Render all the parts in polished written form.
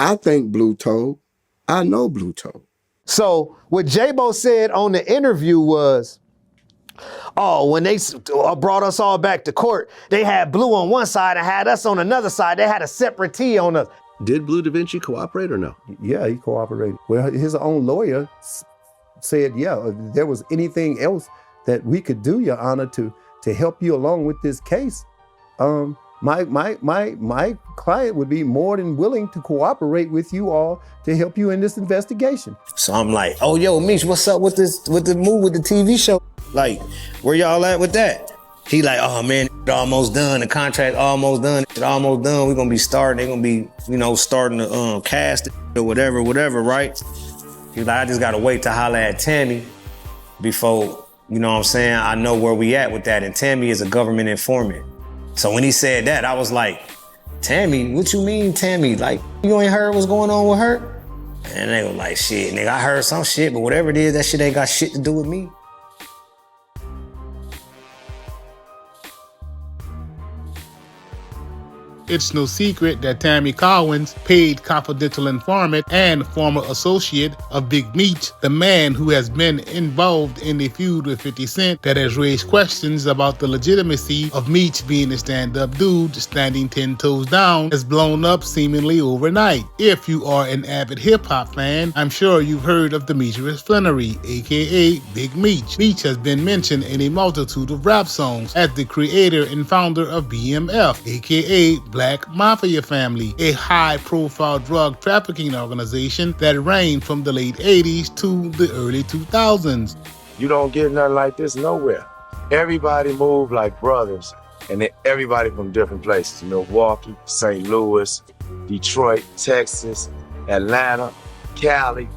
I think Blue told. I know Blue told. So what J-Bo said on the interview was, oh, when they brought us all back to court, they had Blue on one side and had us on another side. They had a separate T on us. Did Bleu Davinci cooperate or no? Yeah, he cooperated. Well, his own lawyer said, yeah, if there was anything else that we could do, Your Honor, to help you along with this case, my client would be more than willing to cooperate with you all to help you in this investigation. So I'm like, oh, yo, Meech, what's up with the move with the TV show? Like, where y'all at with that? He like, oh man, almost done. The contract almost done. It almost done. We're gonna be starting. They're gonna be, starting to cast it or whatever, right? He's like, I just gotta wait to holler at Tammy before, I know where we at with that. And Tammy is a government informant. So when he said that, I was like, Tammy, what you mean, Tammy? Like, you ain't heard what's going on with her? And they were like, shit, nigga, I heard some shit, but whatever it is, that shit ain't got shit to do with me. It's no secret that Tammy Collins, paid confidential informant and former associate of Big Meech, the man who has been involved in a feud with 50 Cent that has raised questions about the legitimacy of Meech being a stand-up dude standing 10 toes down, has blown up seemingly overnight. If you are an avid hip-hop fan, I'm sure you've heard of Demetrius Flannery, aka Big Meech. Meech has been mentioned in a multitude of rap songs as the creator and founder of BMF, aka Black Mafia Family, a high-profile drug trafficking organization that reigned from the late 80s to the early 2000s. You don't get nothing like this nowhere. Everybody moved like brothers, and then everybody from different places. Milwaukee, St. Louis, Detroit, Texas, Atlanta, Cali,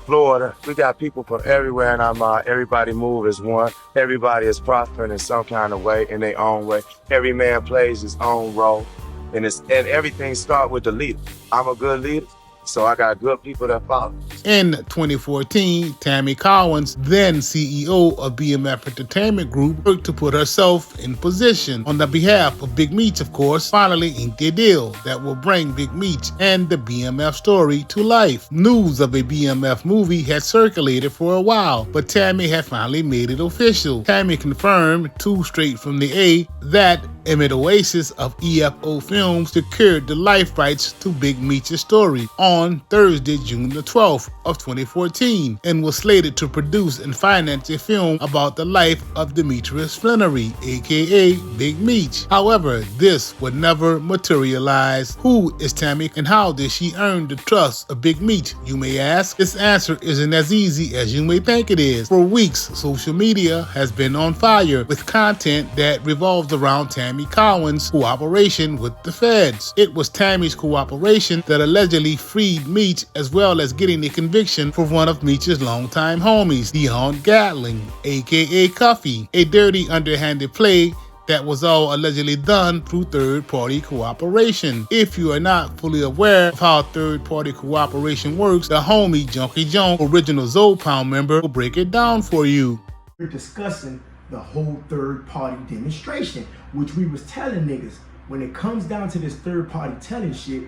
Florida. We got people from everywhere, and everybody moved as one. Everybody is prospering in some kind of way, in their own way. Every man plays his own role, and everything starts with the leader. I'm a good leader, so I got good people that follow. In 2014, Tammy Collins, then CEO of BMF Entertainment Group, worked to put herself in position on the behalf of Big Meech, of course, finally inked a deal that will bring Big Meech and the BMF story to life. News of a BMF movie had circulated for a while, but Tammy had finally made it official. Tammy confirmed, too straight from the A, that Emmett Oasis of EFO Films secured the life rights to Big Meech's story on Thursday, June the 12th of 2014, and was slated to produce and finance a film about the life of Demetrius Flannery, aka Big Meech. However, this would never materialize. Who is Tammy and how did she earn the trust of Big Meech, you may ask? This answer isn't as easy as you may think it is. For weeks, social media has been on fire with content that revolves around Tammy Collins' cooperation with the feds. It was Tammy's cooperation that allegedly freed Meech, as well as getting a conviction for one of Meech's longtime homies, Deon Gatling, aka Cuffy, a dirty, underhanded play that was all allegedly done through third-party cooperation. If you are not fully aware of how third-party cooperation works, the homie Junkie Jones, original Zopound member, will break it down for you. We're discussing the whole third-party demonstration, which we was telling niggas, when it comes down to this third-party telling shit,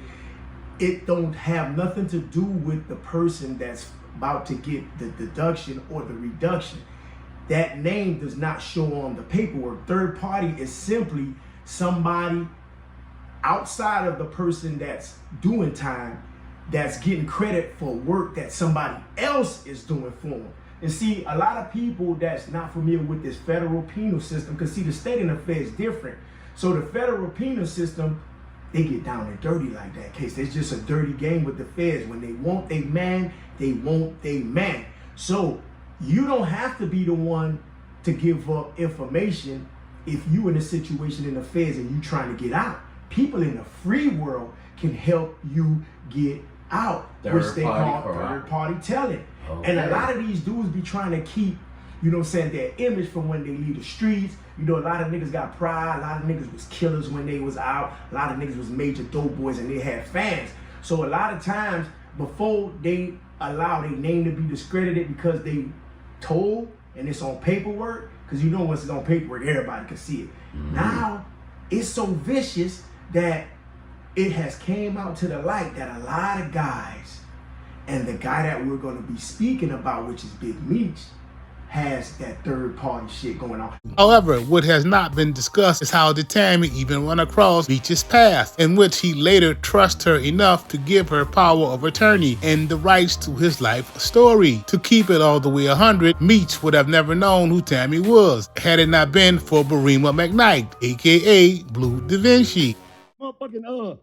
it don't have nothing to do with the person that's about to get the deduction or the reduction. That name does not show on the paperwork. Third party is simply somebody outside of the person that's doing time that's getting credit for work that somebody else is doing for them. And see, a lot of people that's not familiar with this federal penal system, because see, the state and the feds different. So the federal penal system, they get down and dirty like that case. It's just a dirty game with the feds. When they want they man, they want they man. So you don't have to be the one to give up information if you in a situation in the feds and you trying to get out. People in the free world can help you get out, which they call third-party telling. Okay. And a lot of these dudes be trying to keep, their image from when they leave the streets. A lot of niggas got pride. A lot of niggas was killers when they was out. A lot of niggas was major dope boys and they had fans. So a lot of times before they allow their name to be discredited because they told and it's on paperwork, because once it's on paperwork, everybody can see it. Mm-hmm. Now, it's so vicious that it has came out to the light that a lot of guys, and the guy that we're going to be speaking about, which is Big Meech, has that third party shit going on. However, what has not been discussed is how did Tammy even run across Meech's path, in which he later trusts her enough to give her power of attorney and the rights to his life story. To keep it all the way 100, Meech would have never known who Tammy was, had it not been for Barima McKnight, aka Bleu Davinci. Motherfucking,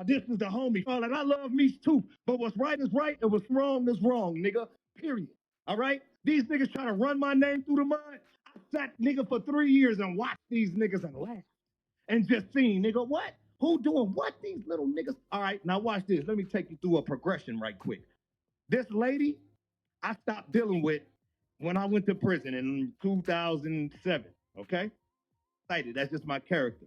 this is the homie. And I love Meech too, but what's right is right and what's wrong is wrong, nigga. Period. All right? These niggas trying to run my name through the mud. I sat nigga for 3 years and watched these niggas and laughed and just seen, nigga, what? Who doing what? These little niggas. All right, now watch this. Let me take you through a progression right quick. This lady, I stopped dealing with when I went to prison in 2007, okay? That's just my character.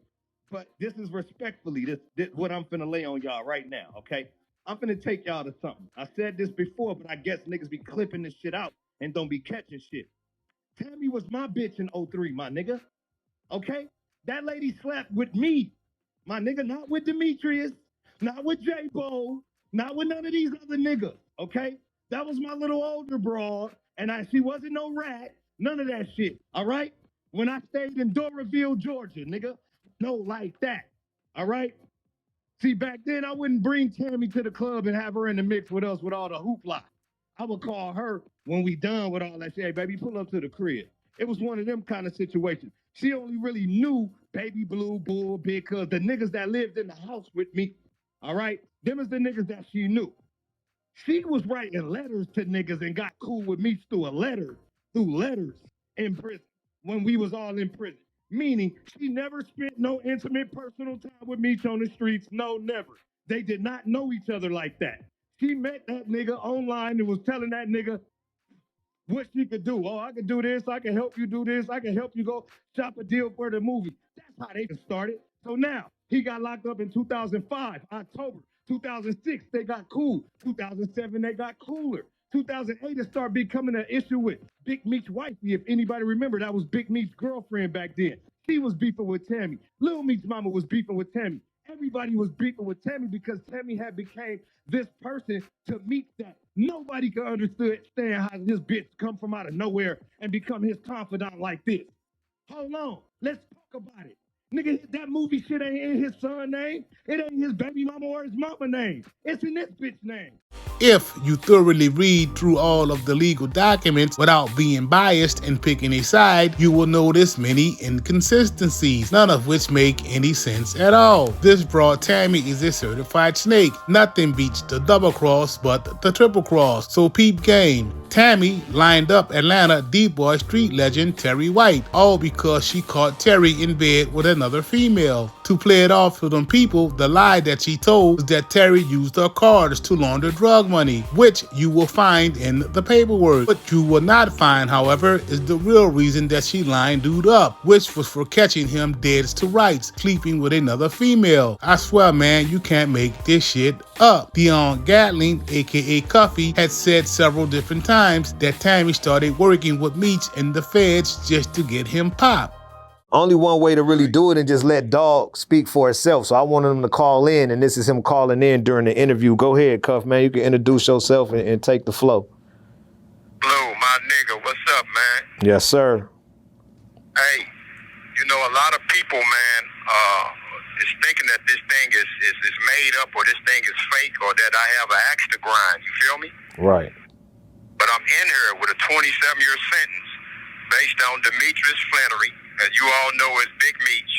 But this is respectfully, this what I'm finna lay on y'all right now, okay? I'm finna take y'all to something. I said this before, but I guess niggas be clipping this shit out and don't be catching shit. Tammy was my bitch in 03, my nigga. Okay? That lady slept with me, my nigga, not with Demetrius, not with J-Bo, not with none of these other niggas, okay? That was my little older broad, and she wasn't no rat, none of that shit, all right? When I stayed in Doraville, Georgia, nigga, no like that, all right? See, back then, I wouldn't bring Tammy to the club and have her in the mix with us with all the hoopla. I would call her when we done with all that shit. Hey, baby, pull up to the crib. It was one of them kind of situations. She only really knew Baby Blue, Bull, because the niggas that lived in the house with me, all right? Them is the niggas that she knew. She was writing letters to niggas and got cool with me through letters in prison when we was all in prison. Meaning, she never spent no intimate personal time with Meech on the streets. No, never. They did not know each other like that. She met that nigga online and was telling that nigga what she could do. Oh, I could do this. I can help you do this. I can help you go shop a deal for the movie. That's how they started. So now, he got locked up in 2005, October. 2006, they got cool. 2007, they got cooler. 2008, it started becoming an issue with Big Meech's wifey. If anybody remember, that was Big Meech's girlfriend back then. She was beefing with Tammy. Lil Meech's mama was beefing with Tammy. Everybody was beefing with Tammy because Tammy had became this person to Meech that nobody could understand how this bitch come from out of nowhere and become his confidant like this. Hold on, let's talk about it. Nigga, that movie shit ain't in his son's name. It ain't his baby mama or his mama name. It's in this bitch name. If you thoroughly read through all of the legal documents without being biased and picking a side, you will notice many inconsistencies, none of which make any sense at all. This broad Tammy is a certified snake. Nothing beats the double cross but the triple cross. So peep game. Tammy lined up Atlanta D-boy street legend Terry White, all because she caught Terry in bed with another female. To play it off to them people, the lie that she told was that Terry used her cards to launder drug money, which you will find in the paperwork. What you will not find, however, is the real reason that she lined dude up, which was for catching him dead to rights, sleeping with another female. I swear, man, you can't make this shit up. Dion Gatling, aka Cuffy, had said several different times that Tammy started working with Meech and the feds just to get him popped. Only one way to really do it and just let Dog speak for itself. So I wanted him to call in, and this is him calling in during the interview. Go ahead, Cuff, man. You can introduce yourself and take the flow. Blue, my nigga, what's up, man? Yes, sir. Hey, you know, a lot of people, man, is thinking that this thing is made up or this thing is fake or that I have an axe to grind. You feel me? Right. But I'm in here with a 27-year sentence based on Demetrius Flannery, as you all know as Big Meech,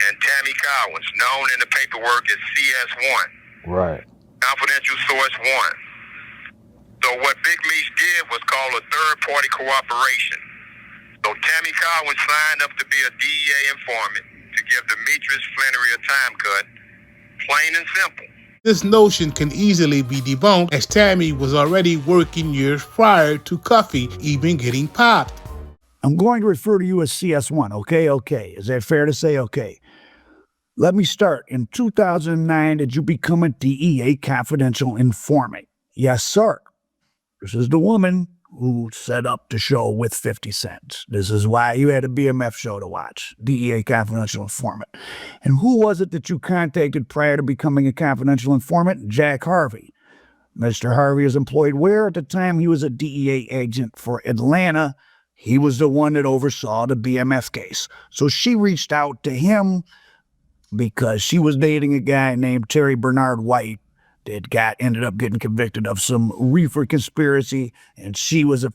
and Tammy Collins, known in the paperwork as CS1. Right. Confidential source 1. So what Big Meech did was call a third-party cooperation. So Tammy Collins signed up to be a DEA informant to give Demetrius Flannery a time cut, plain and simple. This notion can easily be debunked, as Tammy was already working years prior to Cuffy even getting popped. I'm going to refer to you as CS1, okay? Okay. Is that fair to say? Okay. Let me start. In 2009, did you become a DEA confidential informant? Yes, sir. This is the woman who set up the show with 50 Cent. This is why you had a BMF show to watch, DEA Confidential Informant. And who was it that you contacted prior to becoming a confidential informant? Jack Harvey. Mr. Harvey is employed where? At the time, he was a DEA agent for Atlanta. He was the one that oversaw the BMF case. So she reached out to him because she was dating a guy named Terry Bernard White that ended up getting convicted of some reefer conspiracy, and she was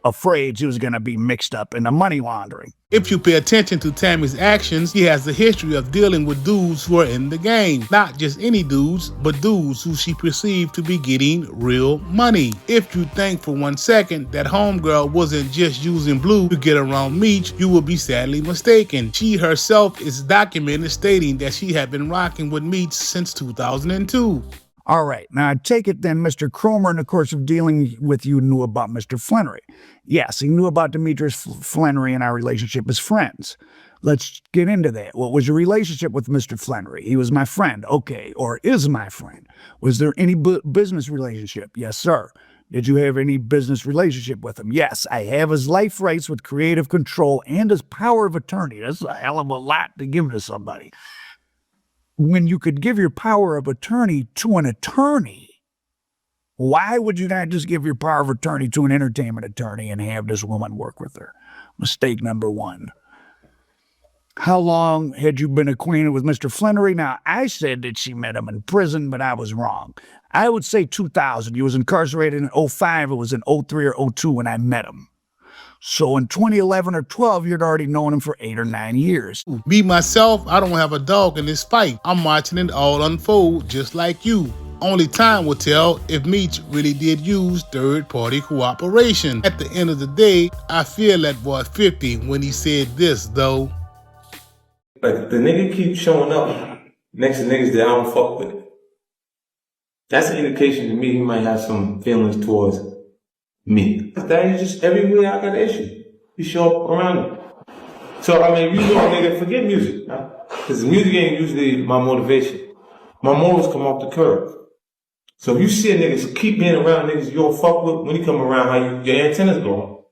afraid she was going to be mixed up in the money laundering. If you pay attention to Tammy's actions, he has a history of dealing with dudes who are in the game. Not just any dudes, but dudes who she perceived to be getting real money. If you think for 1 second that homegirl wasn't just using Bleu to get around Meech, you will be sadly mistaken. She herself is documented stating that she had been rocking with Meech since 2002. All right, now I take it then Mr. Cromer, in the course of dealing with you, knew about Mr. Flannery. Yes, he knew about Demetrius Flannery and our relationship as friends. Let's get into that. What was your relationship with Mr. Flannery? He was my friend, okay, or is my friend. Was there any business relationship? Yes, sir. Did you have any business relationship with him? Yes, I have his life rights with creative control and his power of attorney. That's a hell of a lot to give to somebody. When you could give your power of attorney to an attorney, why would you not just give your power of attorney to an entertainment attorney and have this woman work with her? Mistake number one. How long had you been acquainted with Mr. Flannery? Now, I said that she met him in prison, but I was wrong. I would say 2000. He was incarcerated in 05. It was in 03 or 02 when I met him. So in 2011 or 12, you'd already known him for 8 or 9 years. Me, myself, I don't have a dog in this fight. I'm watching it all unfold just like you. Only time will tell if Meech really did use third-party cooperation. At the end of the day, I feel that boy 50 when he said this, though. Like, the nigga keeps showing up next to niggas that I don't fuck with. That's an indication to me he might have some feelings towards me. That is just everywhere I got an issue. You show up around it. So, I mean, you know, nigga, forget music. Because music ain't usually my motivation. My morals come off the curb. So if you see a nigga keep being around niggas you don't fuck with, when he come around, how your antennas go on.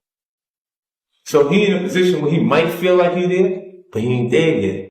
So he in a position where he might feel like he there, but he ain't there yet.